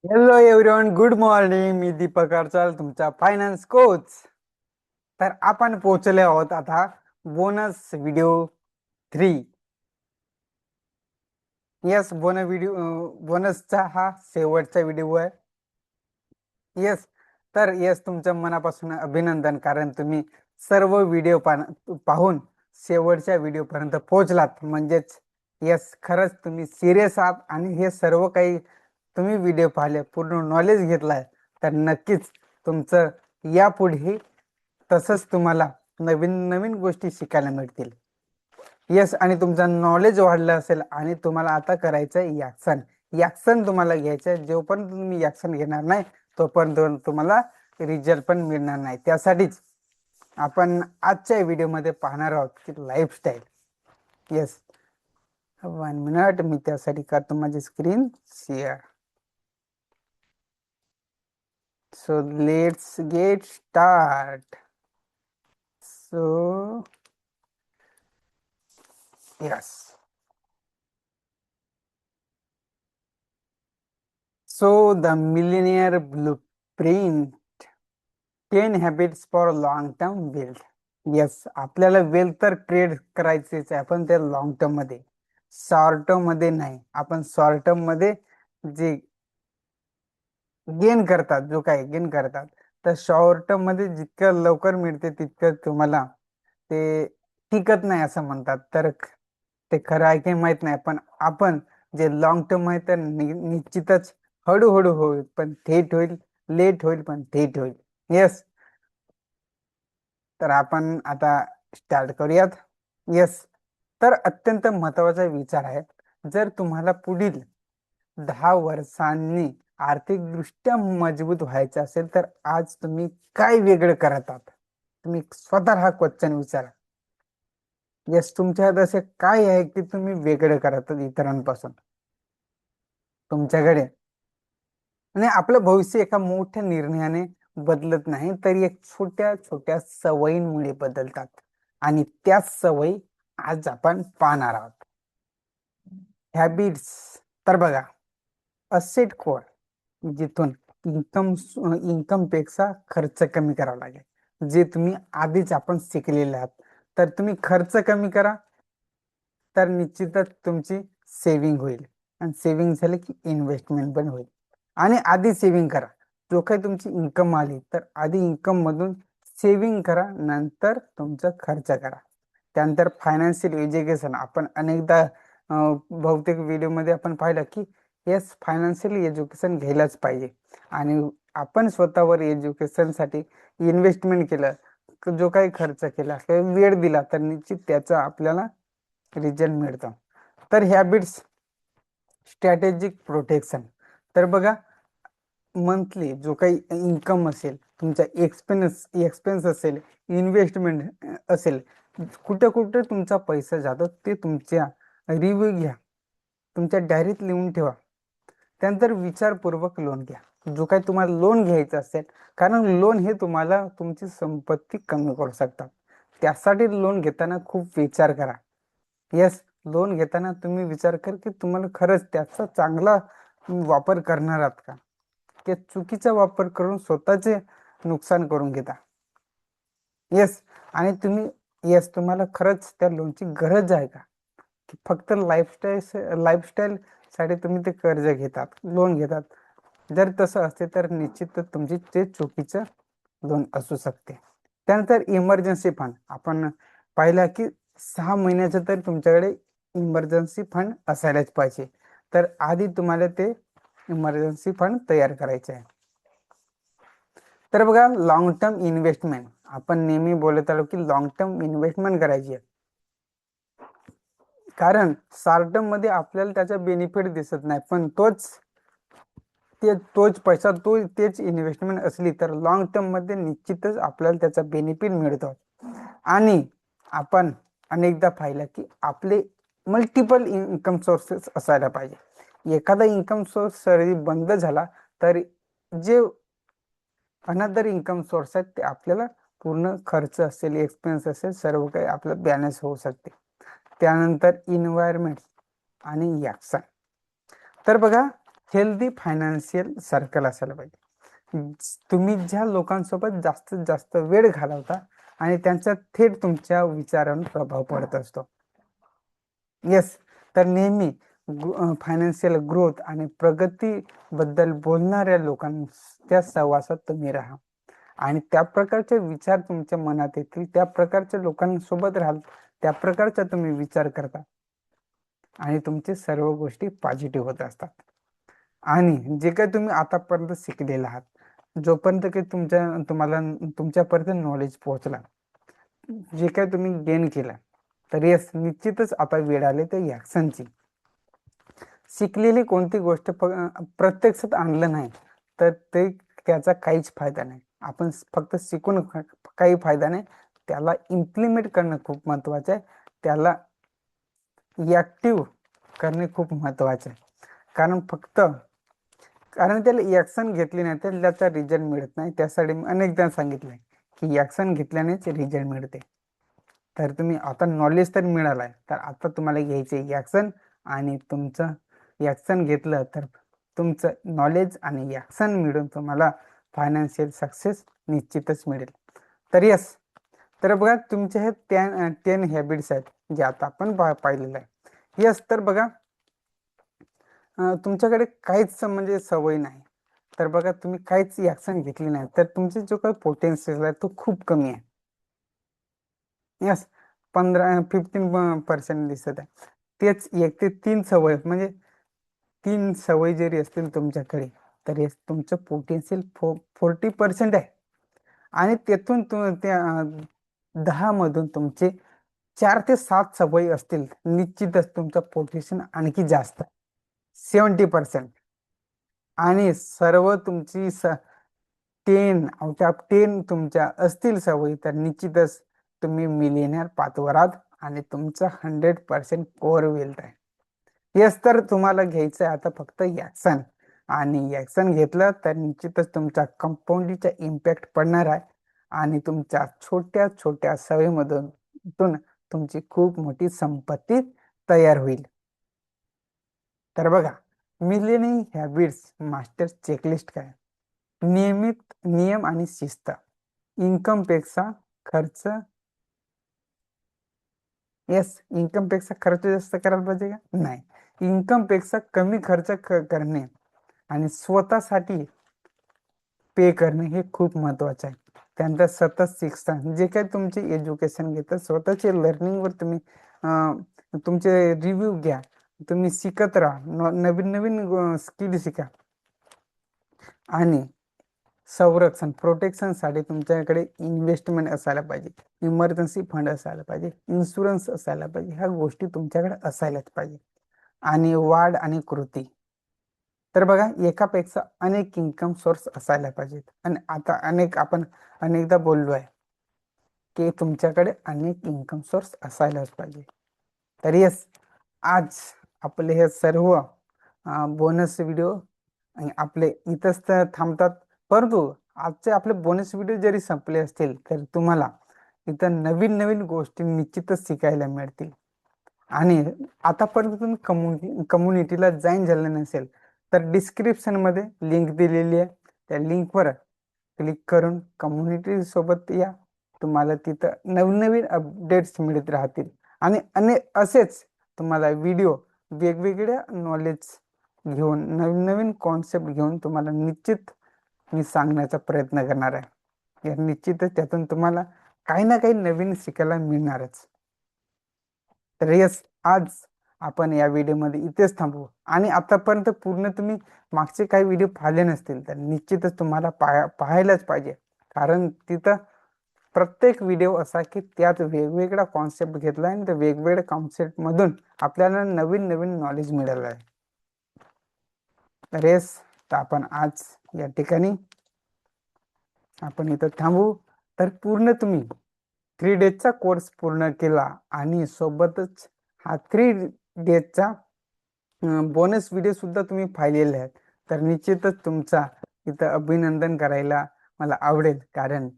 Hello everyone, good morning. मी दीपक अडचाल, तुमचा finance coach. तर आपण पोहोचले आहोत आता बोनस व्हिडिओ 3. येस, बोनसचा हा शेवटचा व्हिडिओ आहे. येस. तर येस, तुमच्या मनापासून अभिनंदन, कारण तुम्ही सर्व व्हिडिओ पाहून शेवटच्या व्हिडिओ पर्यंत पोहोचलात. म्हणजेच येस, खरंच तुम्ही सिरियस आहात आणि हे सर्व काही तुम्ही व्हिडिओ पाहिले, पूर्ण नॉलेज घेतलाय. तर नक्कीच तुमचं यापुढेही तसंच तुम्हाला नवीन नवीन गोष्टी शिकायला मिळतील. येस, आणि तुमचं नॉलेज वाढलं असेल आणि तुम्हाला आता करायचं आहे ॲक्शन. ॲक्शन तुम्हाला घ्यायचं आहे. जोपर्यंत तुम्ही ॲक्शन घेणार नाही तोपर्यंत तुम्हाला रिझल्ट पण मिळणार नाही. त्यासाठीच आपण आजच्या व्हिडिओमध्ये पाहणार आहोत की लाईफस्टाईल. येस, 1 मिनिट, मी त्यासाठी करतो माझी screen share. So let's get start. So yes, so the millionaire blueprint, 10 habits for long term wealth. Yes, आपल्याला वेल्थ तर ट्रेड करायचेच आहे, पण ते लॉंग टर्म मध्ये, शॉर्ट टर्म मध्ये नाही. आपण शॉर्ट टर्म मध्ये जे गेन करतात, जो काही गेन करतात, तर शॉर्ट टर्म मध्ये जितकं लवकर मिळते तितकं तुम्हाला ते टिकत नाही असं म्हणतात. तर ते खरं आहे की माहित नाही, पण आपण जे लॉंग टर्म आहे तर निश्चितच हळूहळू होईल, पण थेट होईल. लेट होईल, पण थेट होईल. येस, तर आपण आता स्टार्ट करूयात. येस, तर अत्यंत महत्वाचा विचार आहे. जर तुम्हाला पुढील 10 वर्षांनी आर्थिकदृष्ट्या मजबूत व्हायचे असेल तर आज तुम्ही काय वेगळं करत आहात? तुम्ही स्वतः हा क्वेश्चन विचारा. येस, तुमच्यात असे काय आहे की तुम्ही वेगळं करत आहात इतरांपासून तुमच्याकडे? आणि आपलं भविष्य एका मोठ्या निर्णयाने बदलत नाही, तरी एक छोट्या छोट्या सवयींमुळे बदलतात. आणि त्याच सवयी आज आपण पाहणार आहोत. हॅबिट्स. तर बघा, असेट कोर, जिथून इन्कम इन्कम पेक्षा खर्च कमी करावा लागेल, जे तुम्ही आधीच आपण शिकलेले आहात. तर तुम्ही खर्च कमी करा, तर निश्चितच तुमची सेव्हिंग होईल. आणि सेव्हिंग झाली की इन्व्हेस्टमेंट पण होईल. आणि आधी सेव्हिंग करा. जो काही तुमची इन्कम आली तर आधी इन्कम मधून सेव्हिंग करा, नंतर तुमचा खर्च करा. त्यानंतर फायनान्शियल एज्युकेशन, आपण अनेकदा बहुतेक व्हिडिओमध्ये आपण पाहिलं की येस, फायनान्शियल एज्युकेशन घ्यायलाच पाहिजे. आणि आपण स्वतःवर एज्युकेशनसाठी इन्व्हेस्टमेंट केलं, जो काही खर्च केला किंवा वेळ दिला, तर निश्चित त्याचा आपल्याला रिझल्ट मिळतं. तर हॅबिट्स, स्ट्रॅटेजिक प्रोटेक्शन. तर बघा, मंथली जो काही इन्कम असेल, तुमचा एक्सपेन्स असेल, इन्व्हेस्टमेंट असेल, कुठे कुठे तुमचा पैसा जातो ते तुमच्या रिव्ह्यू घ्या, तुमच्या डायरीत लिहून ठेवा. त्यानंतर विचारपूर्वक लोन घ्या, जो काही तुम्हाला लोन घ्यायचं असेल, कारण लोन हे तुम्हाला तुमची संपत्ती कमी करू शकतात. त्यासाठी लोन घेताना खूप विचार करा. येस, लोन घेताना तुम्ही विचार कर की तुम्हाला खरंच त्याचा चांगला वापर करणार आहात का, ते चुकीचा वापर करून स्वतःचे नुकसान करून घेता. येस, आणि तुम्हाला खरंच त्या लोनची गरज आहे का, की फक्त लाईफस्टाईल साठी तुम्ही ते कर्ज घेतात, लोन घेतात? जर तसं असते तर निश्चितच तुमची ते चुकीचं लोन असू शकते. त्यानंतर इमर्जन्सी फंड, आपण पाहिलं की 6 महिन्याचं तर तुमच्याकडे इमर्जन्सी फंड असायलाच पाहिजे. तर आधी तुम्हाला ते इमर्जन्सी फंड तयार करायचे आहे. तर बघा, लॉंग टर्म इन्व्हेस्टमेंट, आपण नेहमी बोलत आलो की लॉंग टर्म इन्व्हेस्टमेंट करायची आहे. कारण शॉर्ट टर्म मध्ये आपल्याला त्याचा बेनिफिट दिसत नाही, पण तोच पैसा, तेच इन्व्हेस्टमेंट असली तर लॉंग टर्म मध्ये निश्चितच आपल्याला त्याचा बेनिफिट मिळतो. आणि आपण अनेकदा पाहिलं की आपले मल्टिपल इन्कम सोर्सेस असायला पाहिजे. एखादा इन्कम सोर्स जरी बंद झाला तर जे अनदर इन्कम सोर्स आहेत ते आपल्याला पूर्ण खर्च असेल, एक्सपेन्स असेल, सर्व काही आपलं बॅलन्स होऊ शकते. त्यानंतर इन्व्हायरमेंट आणि ॲक्शन. तर बघा, हेल्दी फायनान्शियल सर्कल असायला पाहिजे. तुम्ही ज्या लोकांसोबत जास्तीत जास्त वेळ घालवता आणि त्यांचा थेट तुमच्या विचारांवर प्रभाव पडत असतो. येस, तर नेहमी फायनान्शियल ग्रोथ आणि प्रगती बद्दल बोलणाऱ्या लोकांच्या सहवासात तुम्ही राहा आणि त्या प्रकारचे विचार तुमच्या मनात येतील, त्या प्रकारच्या लोकांसोबत राहाल, त्या प्रकारचा तुम्ही विचार करता आणि तुमचे सर्व गोष्टी पॉझिटिव्ह होत असतात. आणि जे काही तुम्ही आतापर्यंत शिकलेला आहात, जोपर्यंत काही तुम्हाला तुमच्यापर्यंत नॉलेज पोहोचला, जे काही तुम्ही गेन केलं, तर येस निश्चितच आता वेळ आली तर ॲक्शनची. शिकलेली कोणती गोष्ट प्रत्यक्षात आणलं नाही तर त्याचा काहीच फायदा नाही. आपण फक्त शिकून काही फायदा नाही, त्याला इम्प्लिमेंट करणं खूप महत्वाचं आहे, त्याला ऍक्टिव्ह करणे खूप महत्वाचे आहे. कारण त्याला ऍक्शन घेतली नाही तर त्याचा रिझल्ट मिळत नाही. त्यासाठी मी अनेकदा सांगितलंय की ऍक्शन घेतल्यानेच रिझल्ट मिळते. तर तुम्ही आता नॉलेज तर मिळालाय, तर आता तुम्हाला घ्यायचे ऍक्शन आणि तुमचं ऍक्शन घेतलं तर तुमचं नॉलेज आणि ऍक्शन मिळून तुम्हाला फायनान्शियल सक्सेस निश्चितच मिळेल. तर येस, तर बघा तुमचे हे 10 हॅबिट्स आहेत जे आता आपण पाहिलेलं आहे. येस, तर बघा तुमच्याकडे काहीच म्हणजे सवय नाही, तर बघा तुम्ही काहीच ऍक्शन घेतली नाही तर तुमचे जो काही पोटेन्शियल आहे तो खूप कमी आहे. यस, 15% दिसत आहे. तेच 1 ते 3 सवय म्हणजे 3 सवय जरी असतील तुमच्याकडे तर तुमचं पोटेन्शियल 40% आहे. आणि त्यातून त्या 10 मधून तुमचे 4 ते 7 सवयी असतील, निश्चितच तुमचं पोटेन्शियल आणखी जास्त 70%. आणि सर्व तुमची 10 आउट ऑफ 10 तुमच्या असतील सवयी तर निश्चितच तुम्ही मिलियनर पाथवर आहात आणि तुमचं 100% कोर वेल्थ आहे. येस, तर तुम्हाला घ्यायचं आहे आता फक्त ऍक्शन, आणि ऍक्शन घेतलं तर निश्चितच तुमच्या कंपाऊंडिंगचा इम्पॅक्ट पडणार आहे आणि तुमच्या छोट्या छोट्या सवयीमधून तुमची खूप मोठी संपत्ती तयार होईल. तर बघा, मिलियनिंग हॅबिट्स मास्टर चेकलिस्ट काय? नियमित नियम आणि शिस्त. इन्कम पेक्षा खर्च, येस, इन्कम पेक्षा खर्च जास्त करायला पाहिजे का? नाही. इन्कम पेक्षा कमी खर्च करणे आणि स्वतःसाठी पे करणे हे खूप महत्वाचे आहे. त्यानंतर सतत शिक्षण, जे काही तुमचे एज्युकेशन घेतात स्वतःचे लर्निंगवर तुम्ही तुमचे रिव्ह्यू घ्या, तुम्ही शिकत राहा, नवीन नवीन स्किल शिका. आणि संरक्षण प्रोटेक्शनसाठी तुमच्याकडे इन्व्हेस्टमेंट असायला पाहिजे, इमर्जन्सी फंड असायला पाहिजे, इन्शुरन्स असायला पाहिजे, ह्या गोष्टी तुमच्याकडे असायलाच पाहिजे. आणि वाढ आणि कृती, तर बघा एकापेक्षा अनेक इन्कम सोर्स असायला पाहिजेत. आणि आता आपण अनेकदा बोललो आहे की तुमच्याकडे अनेक इन्कम सोर्स असायलाच पाहिजे. तर येस, आज आपले हे सर्व बोनस व्हिडिओ आणि आपले इथंच तर थांबतात, परंतु आजचे आपले बोनस व्हिडिओ जरी संपले असतील तर तुम्हाला इथं नवीन नवीन गोष्टी निश्चितच शिकायला मिळतील. आणि आतापर्यंत तुम्ही कम्युनिटीला जॉईन झाले नसेल तर डिस्क्रिप्शन मध्ये लिंक दिलेली आहे, त्या लिंकवर क्लिक करून कम्युनिटी सोबत या. तुम्हाला तिथं नवनवीन अपडेट्स मिळत राहतील आणि असेच तुम्हाला व्हिडिओ वेगवेगळ्या नॉलेज घेऊन, नवीन नवीन कॉन्सेप्ट घेऊन तुम्हाला निश्चित मी सांगण्याचा प्रयत्न करणार आहे. या निश्चितच त्यातून तुम्हाला काही ना काही नवीन शिकायला मिळणारच. तर यस, आज आपण या व्हिडिओमध्ये इथेच थांबू. आणि आतापर्यंत पूर्ण तुम्ही मागचे काही व्हिडिओ पाहिले नसतील तर निश्चितच तुम्हाला पाहायलाच पाहिजे, कारण तिथं प्रत्येक व्हिडिओ असा की त्यात वेगवेगळा कॉन्सेप्ट घेतला आणि त्या वेगवेगळ्या कॉन्सेप्ट मधून आपल्याला नवीन नवीन नॉलेज मिळालं आहे. तर येस, तर आपण आज या ठिकाणी आपण इथं थांबू. तर पूर्ण तुम्ही 3 डेजचा कोर्स पूर्ण केला आणि सोबतच हा 3 डेजचा बोनस व्हिडिओ सुद्धा तुम्ही पाहिलेले आहेत, तर निश्चितच तुमचा इथं अभिनंदन करायला मला आवडेल, कारण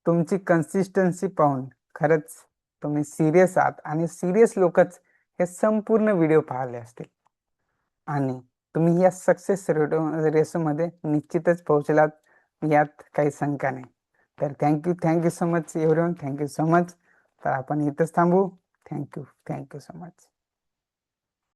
तुमची कन्सिस्टन्सी पाहून खरंच तुम्ही सिरियस आहात आणि सिरियस लोकच हे संपूर्ण व्हिडिओ पाहिले असतील. आणि तुम्ही या सक्सेस रेसमध्ये निश्चितच पोहोचलात, यात काही शंका नाही. तर thank you so much everyone, thank you so much. तर आपण इथंच थांबू. Thank you so much.